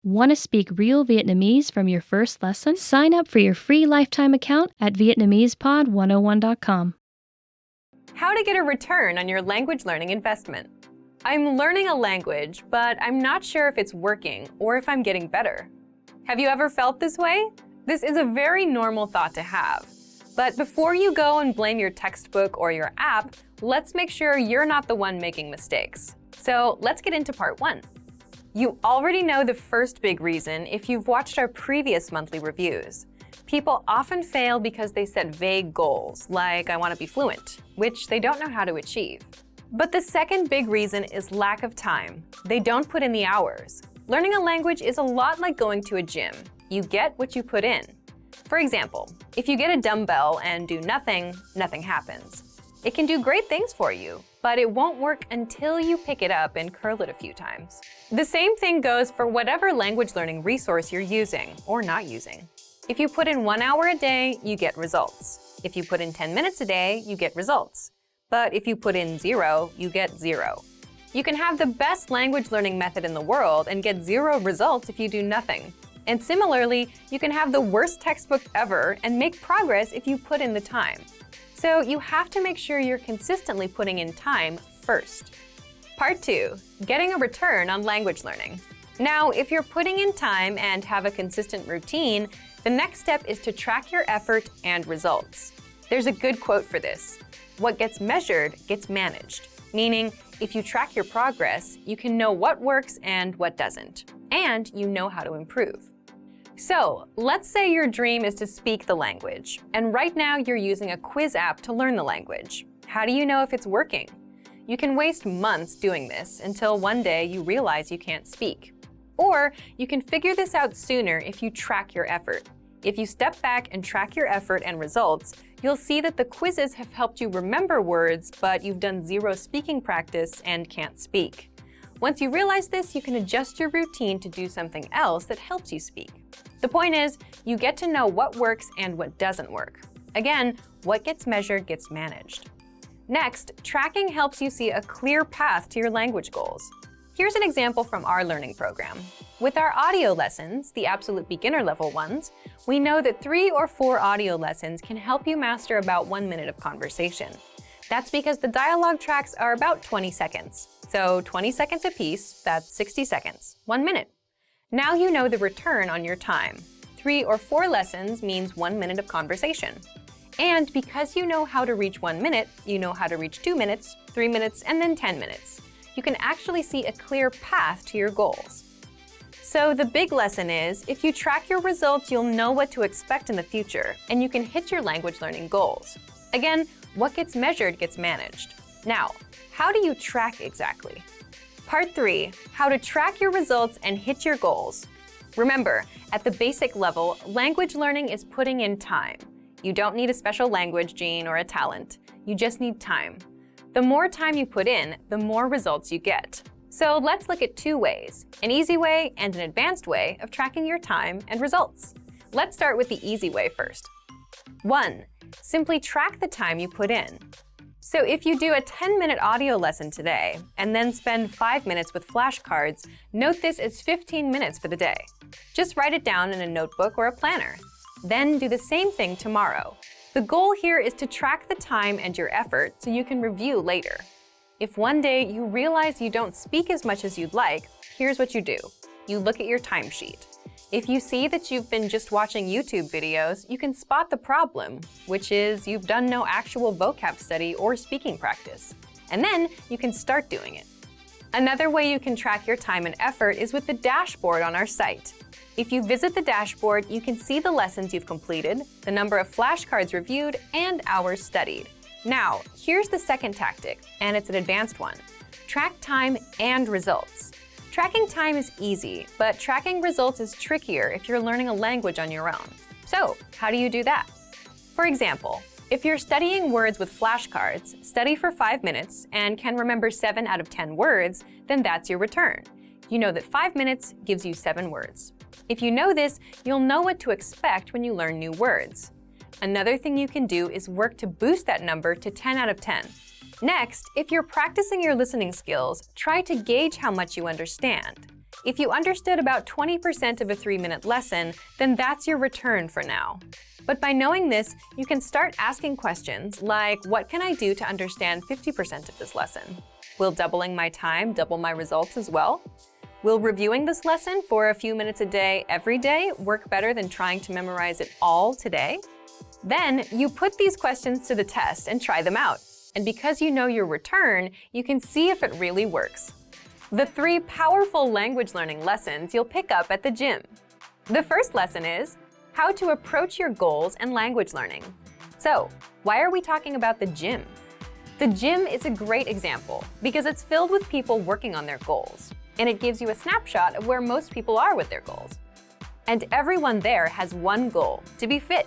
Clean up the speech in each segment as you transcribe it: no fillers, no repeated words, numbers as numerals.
Want to speak real Vietnamese from your first lesson? Sign up for your free lifetime account at Vietnamesepod101.com. How to get a return on your language learning investment. I'm learning a language, but I'm not sure if it's working or if I'm getting better. Have you ever felt this way? This is a very normal thought to have. But before you go and blame your textbook or your app, let's make sure you're not the one making mistakes. So let's get into part 1. You already know the first big reason if you've watched our previous monthly reviews. People often fail because they set vague goals, like I want to be fluent, which they don't know how to achieve. But the second big reason is lack of time. They don't put in the hours. Learning a language is a lot like going to a gym. You get what you put in. For example, if you get a dumbbell and do nothing, nothing happens. It can do great things for you, but it won't work until you pick it up and curl it a few times. The same thing goes for whatever language learning resource you're using or not using. If you put in 1 hour a day, you get results. If you put in 10 minutes a day, you get results. But if you put in 0, you get 0. You can have the best language learning method in the world and get 0 results if you do nothing. And similarly, you can have the worst textbook ever and make progress if you put in the time. So you have to make sure you're consistently putting in time first. Part 2. Getting a return on language learning. Now, if you're putting in time and have a consistent routine, the next step is to track your effort and results. There's a good quote for this. What gets measured gets managed. Meaning, if you track your progress, you can know what works and what doesn't. And you know how to improve. So, let's say your dream is to speak the language, and right now you're using a quiz app to learn the language. How do you know if it's working? You can waste months doing this until one day you realize you can't speak. Or you can figure this out sooner if you track your effort. If you step back and track your effort and results, you'll see that the quizzes have helped you remember words, but you've done 0 speaking practice and can't speak. Once you realize this, you can adjust your routine to do something else that helps you speak. The point is, you get to know what works and what doesn't work. Again, what gets measured gets managed. Next, tracking helps you see a clear path to your language goals. Here's an example from our learning program. With our audio lessons, the absolute beginner level ones, we know that 3 or 4 audio lessons can help you master about 1 minute of conversation. That's because the dialogue tracks are about 20 seconds. So 20 seconds apiece, that's 60 seconds, 1 minute. Now you know the return on your time. 3 or 4 lessons means 1 minute of conversation. And because you know how to reach 1 minute, you know how to reach 2 minutes, 3 minutes, and then 10 minutes. You can actually see a clear path to your goals. So the big lesson is, if you track your results, you'll know what to expect in the future, and you can hit your language learning goals. Again, what gets measured gets managed. Now, how do you track exactly? Part 3, how to track your results and hit your goals. Remember, at the basic level, language learning is putting in time. You don't need a special language gene or a talent. You just need time. The more time you put in, the more results you get. So let's look at 2 ways, an easy way and an advanced way of tracking your time and results. Let's start with the easy way first. 1. Simply track the time you put in. So if you do a 10-minute audio lesson today and then spend 5 minutes with flashcards, note this as 15 minutes for the day. Just write it down in a notebook or a planner. Then do the same thing tomorrow. The goal here is to track the time and your effort so you can review later. If one day you realize you don't speak as much as you'd like, here's what you do. You look at your timesheet. If you see that you've been just watching YouTube videos, you can spot the problem, which is you've done no actual vocab study or speaking practice. And then you can start doing it. Another way you can track your time and effort is with the dashboard on our site. If you visit the dashboard, you can see the lessons you've completed, the number of flashcards reviewed, and hours studied. Now, here's the second tactic, and it's an advanced one. Track time and results. Tracking time is easy, but tracking results is trickier if you're learning a language on your own. So, how do you do that? For example, if you're studying words with flashcards, study for 5 minutes and can remember 7 out of 10 words, then that's your return. You know that 5 minutes gives you 7 words. If you know this, you'll know what to expect when you learn new words. Another thing you can do is work to boost that number to 10 out of 10. Next, if you're practicing your listening skills, try to gauge how much you understand. If you understood about 20% of a 3-minute lesson, then that's your return for now. But by knowing this, you can start asking questions like, what can I do to understand 50% of this lesson? Will doubling my time double my results as well? Will reviewing this lesson for a few minutes a day every day work better than trying to memorize it all today? Then you put these questions to the test and try them out. And because you know your return, you can see if it really works. The 3 powerful language learning lessons you'll pick up at the gym. The first lesson is how to approach your goals and language learning. So, why are we talking about the gym? The gym is a great example because it's filled with people working on their goals, and it gives you a snapshot of where most people are with their goals. And everyone there has one goal, to be fit.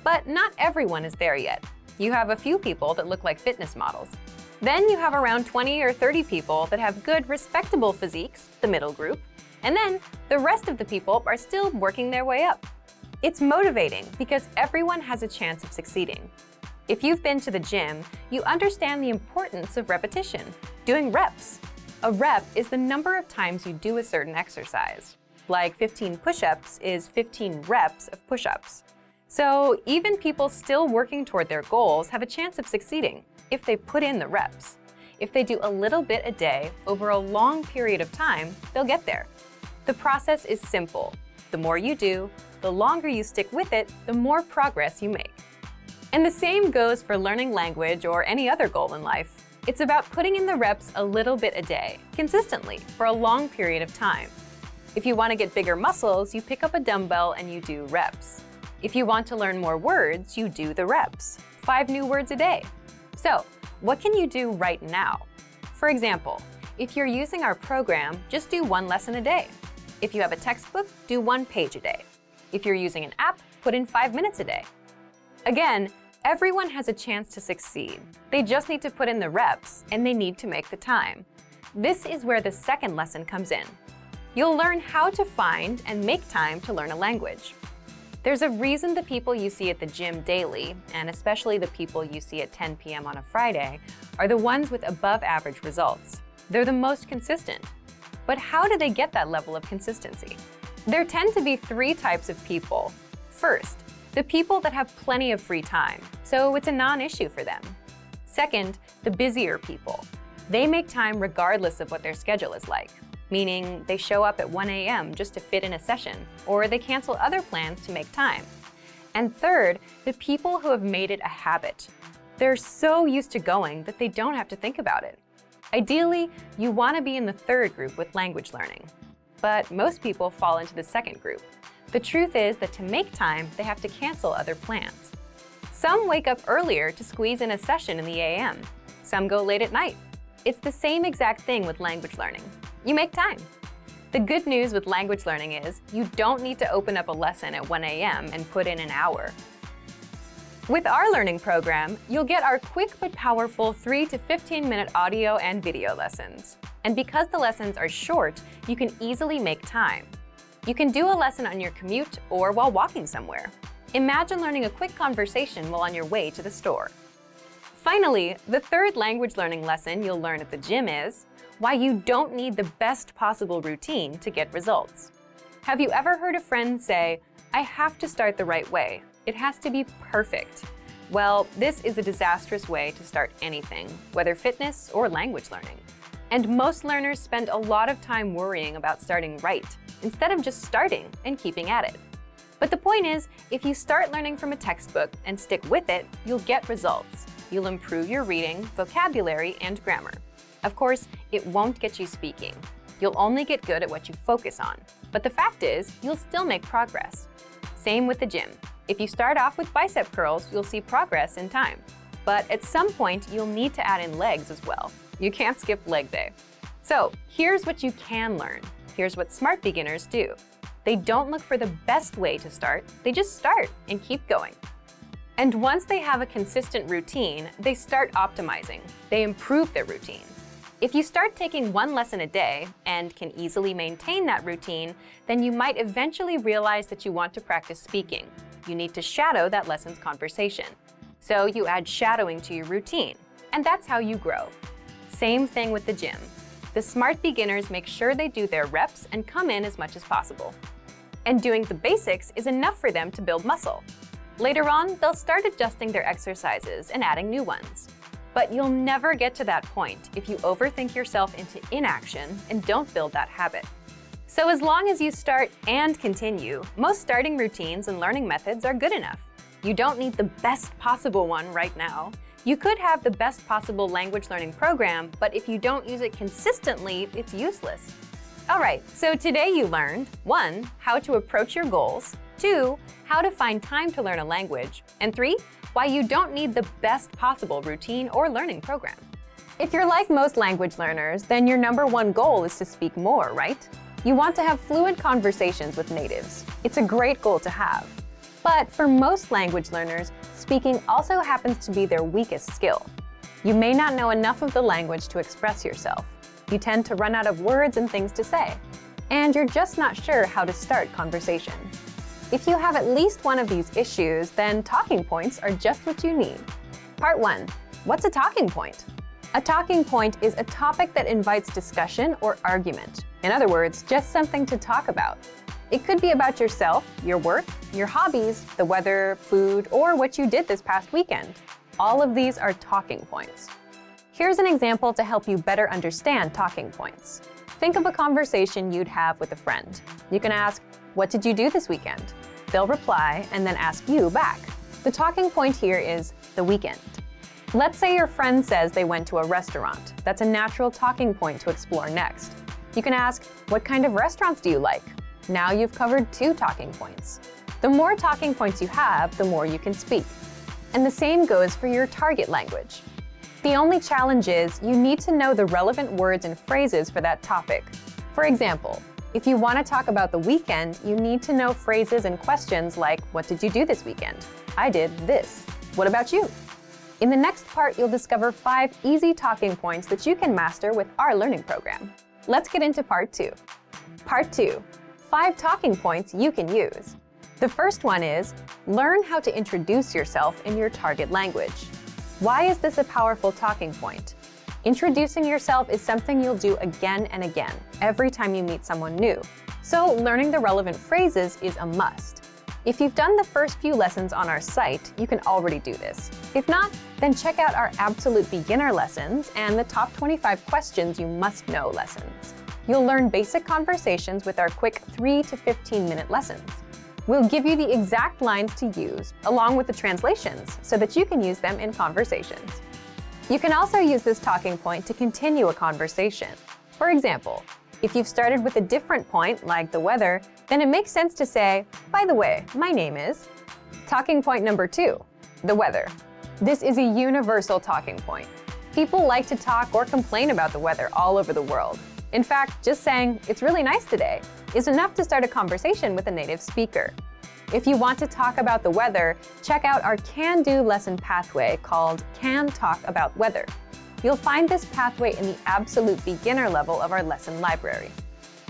But not everyone is there yet. You have a few people that look like fitness models. Then you have around 20 or 30 people that have good, respectable physiques, the middle group. And then the rest of the people are still working their way up. It's motivating because everyone has a chance of succeeding. If you've been to the gym, you understand the importance of repetition, doing reps. A rep is the number of times you do a certain exercise. Like 15 push-ups is 15 reps of push-ups. So even people still working toward their goals have a chance of succeeding if they put in the reps. If they do a little bit a day over a long period of time, they'll get there. The process is simple. The more you do, the longer you stick with it, the more progress you make. And the same goes for learning language or any other goal in life. It's about putting in the reps a little bit a day, consistently, for a long period of time. If you want to get bigger muscles, you pick up a dumbbell and you do reps. If you want to learn more words, you do the reps, 5 new words a day. So, what can you do right now? For example, if you're using our program, just do 1 lesson a day. If you have a textbook, do 1 page a day. If you're using an app, put in 5 minutes a day. Again, everyone has a chance to succeed. They just need to put in the reps, and they need to make the time. This is where the second lesson comes in. You'll learn how to find and make time to learn a language. There's a reason the people you see at the gym daily, and especially the people you see at 10 p.m. on a Friday, are the ones with above-average results. They're the most consistent. But how do they get that level of consistency? There tend to be 3 types of people. First, the people that have plenty of free time, so it's a non-issue for them. Second, the busier people. They make time regardless of what their schedule is like, meaning they show up at 1 a.m. just to fit in a session, or they cancel other plans to make time. And third, the people who have made it a habit. They're so used to going that they don't have to think about it. Ideally, you want to be in the third group with language learning. But most people fall into the second group. The truth is that to make time, they have to cancel other plans. Some wake up earlier to squeeze in a session in the a.m. Some go late at night. It's the same exact thing with language learning. You make time. The good news with language learning is you don't need to open up a lesson at 1 a.m. and put in an hour. With our learning program, you'll get our quick but powerful 3 to 15-minute audio and video lessons. And because the lessons are short, you can easily make time. You can do a lesson on your commute or while walking somewhere. Imagine learning a quick conversation while on your way to the store. Finally, the third language learning lesson you'll learn at the gym is why you don't need the best possible routine to get results. Have you ever heard a friend say, "I have to start the right way. It has to be perfect"? Well, this is a disastrous way to start anything, whether fitness or language learning. And most learners spend a lot of time worrying about starting right, instead of just starting and keeping at it. But the point is, if you start learning from a textbook and stick with it, you'll get results. You'll improve your reading, vocabulary, and grammar. Of course, it won't get you speaking. You'll only get good at what you focus on. But the fact is, you'll still make progress. Same with the gym. If you start off with bicep curls, you'll see progress in time. But at some point, you'll need to add in legs as well. You can't skip leg day. So here's what you can learn. Here's what smart beginners do. They don't look for the best way to start. They just start and keep going. And once they have a consistent routine, they start optimizing. They improve their routine. If you start taking 1 lesson a day and can easily maintain that routine, then you might eventually realize that you want to practice speaking. You need to shadow that lesson's conversation. So you add shadowing to your routine, and that's how you grow. Same thing with the gym. the smart beginners make sure they do their reps and come in as much as possible. And doing the basics is enough for them to build muscle. Later on, they'll start adjusting their exercises and adding new ones. But you'll never get to that point if you overthink yourself into inaction and don't build that habit. So as long as you start and continue, most starting routines and learning methods are good enough. You don't need the best possible one right now. You could have the best possible language learning program, but if you don't use it consistently, it's useless. All right, so today you learned 1. How to approach your goals, 2. How to find time to learn a language, and 3. Why you don't need the best possible routine or learning program. If you're like most language learners, then your #1 goal is to speak more, right? You want to have fluent conversations with natives. It's a great goal to have. But for most language learners, speaking also happens to be their weakest skill. You may not know enough of the language to express yourself. You tend to run out of words and things to say. And you're just not sure how to start conversations. If you have at least one of these issues, then talking points are just what you need. Part 1. What's a talking point? A talking point is a topic that invites discussion or argument. In other words, just something to talk about. It could be about yourself, your work, your hobbies, the weather, food, or what you did this past weekend. All of these are talking points. Here's an example to help you better understand talking points. Think of a conversation you'd have with a friend. You can ask, "What did you do this weekend?" They'll reply and then ask you back. The talking point here is the weekend. Let's say your friend says they went to a restaurant. That's a natural talking point to explore next. You can ask, "What kind of restaurants do you like?" Now you've covered 2 talking points. The more talking points you have, the more you can speak. And the same goes for your target language. The only challenge is you need to know the relevant words and phrases for that topic. For example, if you want to talk about the weekend, you need to know phrases and questions like, "What did you do this weekend?" "I did this." "What about you?" In the next part, you'll discover 5 easy talking points that you can master with our learning program. Let's get into Part 2. Part 2. 5 talking points you can use. The first one is, learn how to introduce yourself in your target language. Why is this a powerful talking point? Introducing yourself is something you'll do again and again, every time you meet someone new. So learning the relevant phrases is a must. If you've done the first few lessons on our site, you can already do this. If not, then check out our absolute beginner lessons and the top 25 questions you must know lessons. You'll learn basic conversations with our quick 3 to 15-minute lessons. We'll give you the exact lines to use, along with the translations, so that you can use them in conversations. You can also use this talking point to continue a conversation. For example, if you've started with a different point, like the weather, then it makes sense to say, "By the way, my name is." Talking point number 2, the weather. This is a universal talking point. People like to talk or complain about the weather all over the world. In fact, just saying, "It's really nice today," is enough to start a conversation with a native speaker. If you want to talk about the weather, check out our can-do lesson pathway called Can Talk About Weather. You'll find this pathway in the absolute beginner level of our lesson library.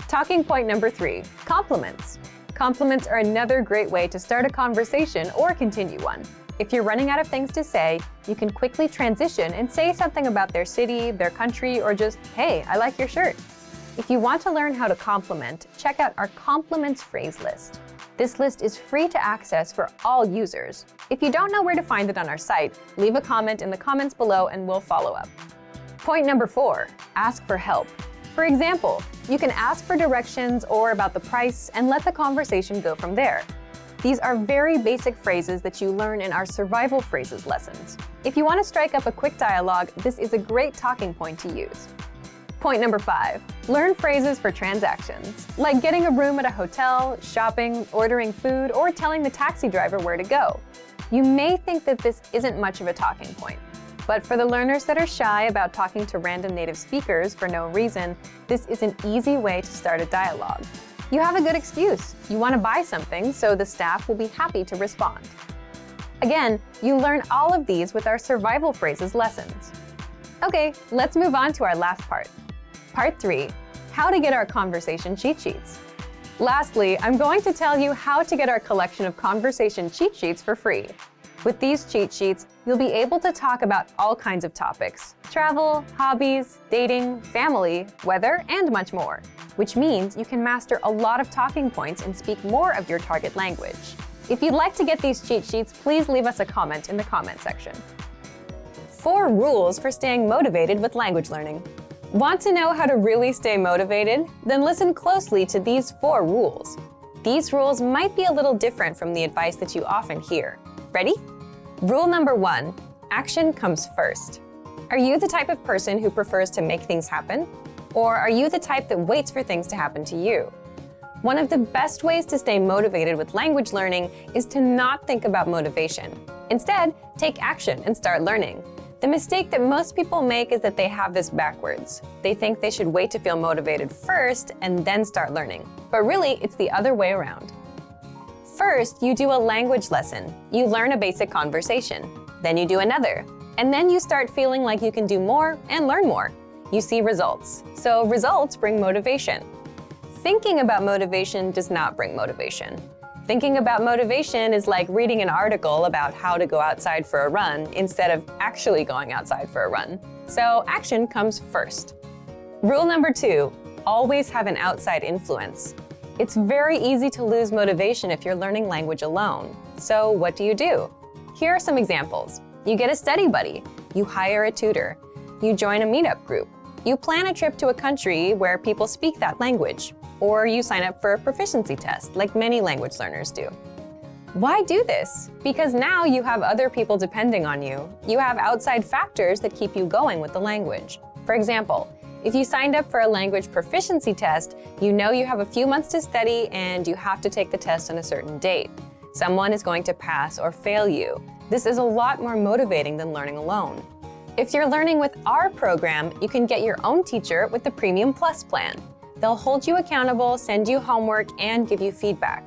Talking point number 3, compliments. Compliments are another great way to start a conversation or continue one. If you're running out of things to say, you can quickly transition and say something about their city, their country, or just, "Hey, I like your shirt." If you want to learn how to compliment, check out our compliments phrase list. This list is free to access for all users. If you don't know where to find it on our site, leave a comment in the comments below and we'll follow up. Point number 4, ask for help. For example, you can ask for directions or about the price and let the conversation go from there. These are very basic phrases that you learn in our survival phrases lessons. If you want to strike up a quick dialogue, this is a great talking point to use. Point number 5, learn phrases for transactions, like getting a room at a hotel, shopping, ordering food, or telling the taxi driver where to go. You may think that this isn't much of a talking point, but for the learners that are shy about talking to random native speakers for no reason, this is an easy way to start a dialogue. You have a good excuse. You want to buy something, so the staff will be happy to respond. Again, you learn all of these with our survival phrases lessons. Okay, let's move on to our last part. Part 3, how to get our conversation cheat sheets. Lastly, I'm going to tell you how to get our collection of conversation cheat sheets for free. With these cheat sheets, you'll be able to talk about all kinds of topics: travel, hobbies, dating, family, weather, and much more, which means you can master a lot of talking points and speak more of your target language. If you'd like to get these cheat sheets, please leave us a comment in the comment section. 4 rules for staying motivated with language learning. Want to know how to really stay motivated? Then listen closely to these 4 rules. These rules might be a little different from the advice that you often hear. Ready? Rule number 1, action comes first. Are you the type of person who prefers to make things happen? Or are you the type that waits for things to happen to you? One of the best ways to stay motivated with language learning is to not think about motivation. Instead, take action and start learning. The mistake that most people make is that they have this backwards. They think they should wait to feel motivated first and then start learning. But really, it's the other way around. First, you do a language lesson. You learn a basic conversation. Then you do another. And then you start feeling like you can do more and learn more. You see results. So results bring motivation. Thinking about motivation does not bring motivation. Thinking about motivation is like reading an article about how to go outside for a run instead of actually going outside for a run. So action comes first. Rule number 2, always have an outside influence. It's very easy to lose motivation if you're learning language alone. So what do? Here are some examples. You get a study buddy. You hire a tutor. You join a meetup group. You plan a trip to a country where people speak that language. Or you sign up for a proficiency test, like many language learners do. Why do this? Because now you have other people depending on you. You have outside factors that keep you going with the language. For example, if you signed up for a language proficiency test, you know you have a few months to study and you have to take the test on a certain date. Someone is going to pass or fail you. This is a lot more motivating than learning alone. If you're learning with our program, you can get your own teacher with the Premium Plus plan. They'll hold you accountable, send you homework, and give you feedback.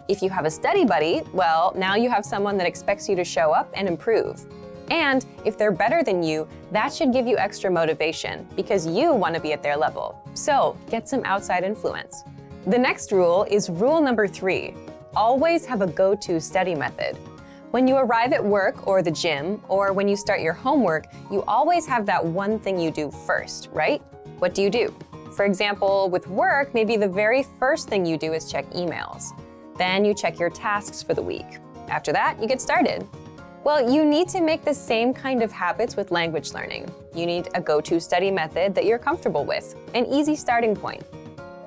If you have a study buddy, well, now you have someone that expects you to show up and improve. And if they're better than you, that should give you extra motivation because you want to be at their level. So get some outside influence. The next rule is rule number 3. Always have a go-to study method. When you arrive at work or the gym, or when you start your homework, you always have that one thing you do first, right? What do? For example, with work, maybe the very first thing you do is check emails. Then you check your tasks for the week. After that, you get started. Well, you need to make the same kind of habits with language learning. You need a go-to study method that you're comfortable with, an easy starting point.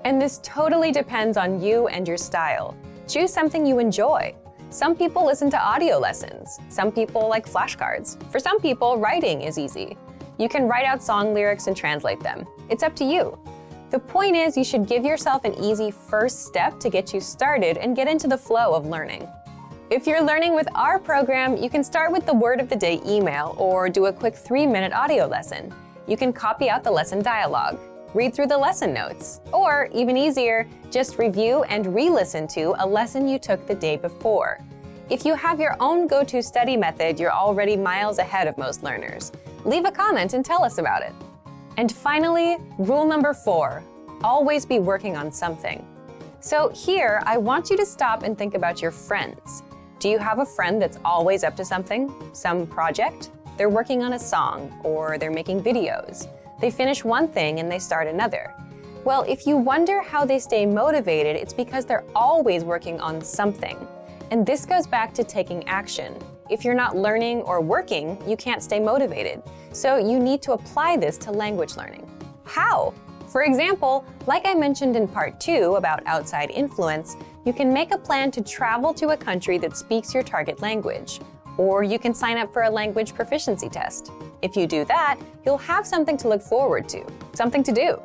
And this totally depends on you and your style. Choose something you enjoy. Some people listen to audio lessons. Some people like flashcards. For some people, writing is easy. You can write out song lyrics and translate them. It's up to you. The point is, you should give yourself an easy first step to get you started and get into the flow of learning. If you're learning with our program, you can start with the word of the day email or do a quick 3-minute audio lesson. You can copy out the lesson dialogue, read through the lesson notes, or even easier, just review and re-listen to a lesson you took the day before. If you have your own go-to study method, you're already miles ahead of most learners. Leave a comment and tell us about it. And finally, rule number 4, always be working on something. So here, I want you to stop and think about your friends. Do you have a friend that's always up to something, some project? They're working on a song, or they're making videos. They finish one thing and they start another. Well, if you wonder how they stay motivated, it's because they're always working on something. And this goes back to taking action. If you're not learning or working, you can't stay motivated. So you need to apply this to language learning. How? For example, like I mentioned in part 2 about outside influence, you can make a plan to travel to a country that speaks your target language. Or you can sign up for a language proficiency test. If you do that, you'll have something to look forward to, something to do.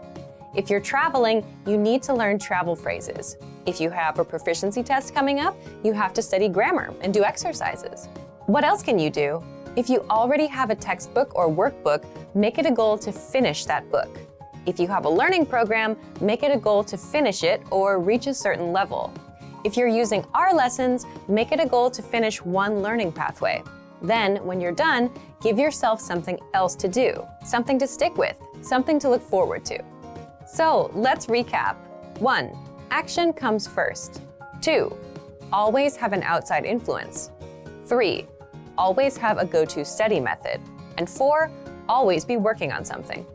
If you're traveling, you need to learn travel phrases. If you have a proficiency test coming up, you have to study grammar and do exercises. What else can you do? If you already have a textbook or workbook, make it a goal to finish that book. If you have a learning program, make it a goal to finish it or reach a certain level. If you're using our lessons, make it a goal to finish one learning pathway. Then, when you're done, give yourself something else to do, something to stick with, something to look forward to. So, let's recap. 1. Action comes first. 2. Always have an outside influence. 3. always have a go-to study method. And 4, always be working on something.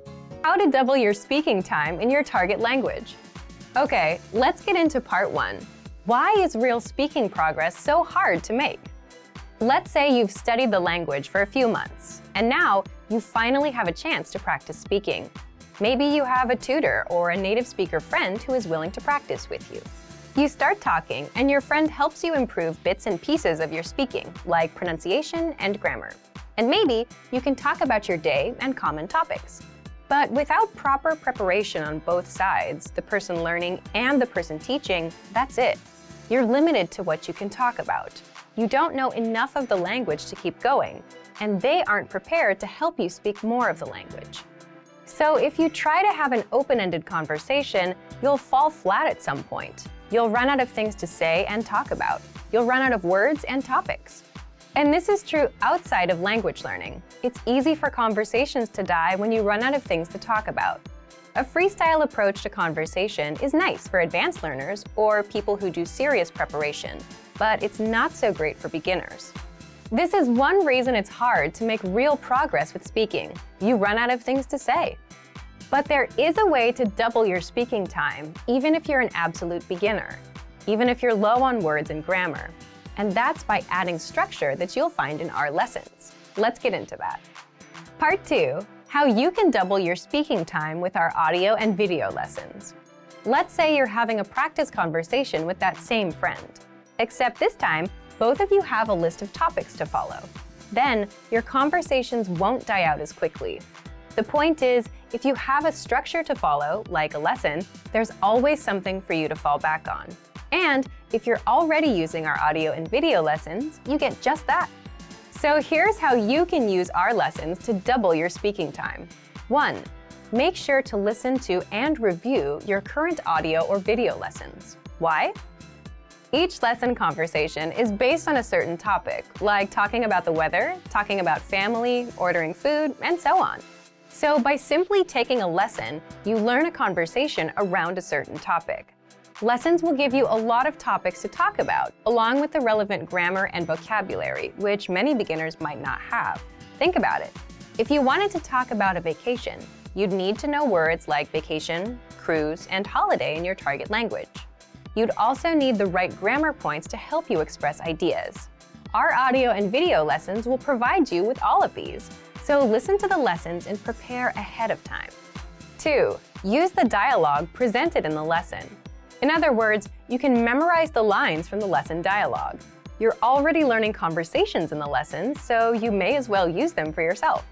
How to double your speaking time in your target language. Okay, let's get into part 1. Why is real speaking progress so hard to make? Let's say you've studied the language for a few months, and now you finally have a chance to practice speaking. Maybe you have a tutor or a native speaker friend who is willing to practice with you. You start talking, and your friend helps you improve bits and pieces of your speaking, like pronunciation and grammar. And maybe you can talk about your day and common topics. But without proper preparation on both sides, the person learning and the person teaching, that's it. You're limited to what you can talk about. You don't know enough of the language to keep going, and they aren't prepared to help you speak more of the language. So if you try to have an open-ended conversation, you'll fall flat at some point. You'll run out of things to say and talk about. You'll run out of words and topics. And this is true outside of language learning. It's easy for conversations to die when you run out of things to talk about. A freestyle approach to conversation is nice for advanced learners or people who do serious preparation, but it's not so great for beginners. This is one reason it's hard to make real progress with speaking. You run out of things to say. But there is a way to double your speaking time, even if you're an absolute beginner, even if you're low on words and grammar. And that's by adding structure that you'll find in our lessons. Let's get into that. Part 2, how you can double your speaking time with our audio and video lessons. Let's say you're having a practice conversation with that same friend, except this time, both of you have a list of topics to follow. Then, your conversations won't die out as quickly. The point is, if you have a structure to follow, like a lesson, there's always something for you to fall back on. And if you're already using our audio and video lessons, you get just that. So here's how you can use our lessons to double your speaking time. 1. Make sure to listen to and review your current audio or video lessons. Why? Each lesson conversation is based on a certain topic, like talking about the weather, talking about family, ordering food, and so on. So by simply taking a lesson, you learn a conversation around a certain topic. Lessons will give you a lot of topics to talk about, along with the relevant grammar and vocabulary, which many beginners might not have. Think about it. If you wanted to talk about a vacation, you'd need to know words like vacation, cruise, and holiday in your target language. You'd also need the right grammar points to help you express ideas. Our audio and video lessons will provide you with all of these, so listen to the lessons and prepare ahead of time. 2. Use the dialogue presented in the lesson. In other words, you can memorize the lines from the lesson dialogue. You're already learning conversations in the lessons, so you may as well use them for yourself.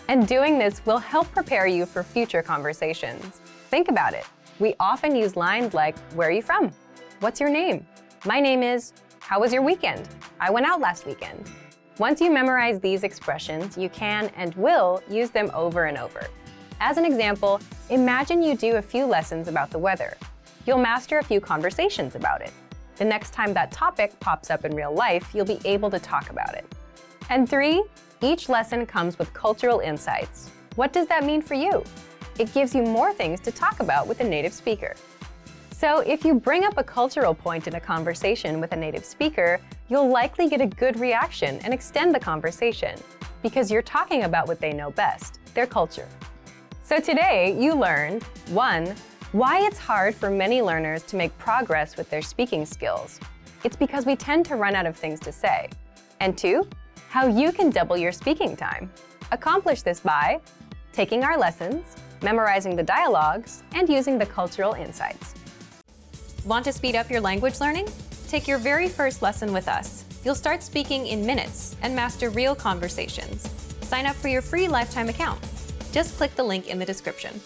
And doing this will help prepare you for future conversations. Think about it. We often use lines like, "Where are you from? What's your name? My name is, how was your weekend? I went out last weekend." Once you memorize these expressions, you can and will use them over and over. As an example, imagine you do a few lessons about the weather. You'll master a few conversations about it. The next time that topic pops up in real life, you'll be able to talk about it. And 3, each lesson comes with cultural insights. What does that mean for you? It gives you more things to talk about with a native speaker. So if you bring up a cultural point in a conversation with a native speaker, you'll likely get a good reaction and extend the conversation, because you're talking about what they know best, their culture. So today you learned 1. Why it's hard for many learners to make progress with their speaking skills. It's because we tend to run out of things to say. And 2, how you can double your speaking time. Accomplish this by taking our lessons, memorizing the dialogues, and using the cultural insights. Want to speed up your language learning? Take your very first lesson with us. You'll start speaking in minutes and master real conversations. Sign up for your free lifetime account. Just click the link in the description.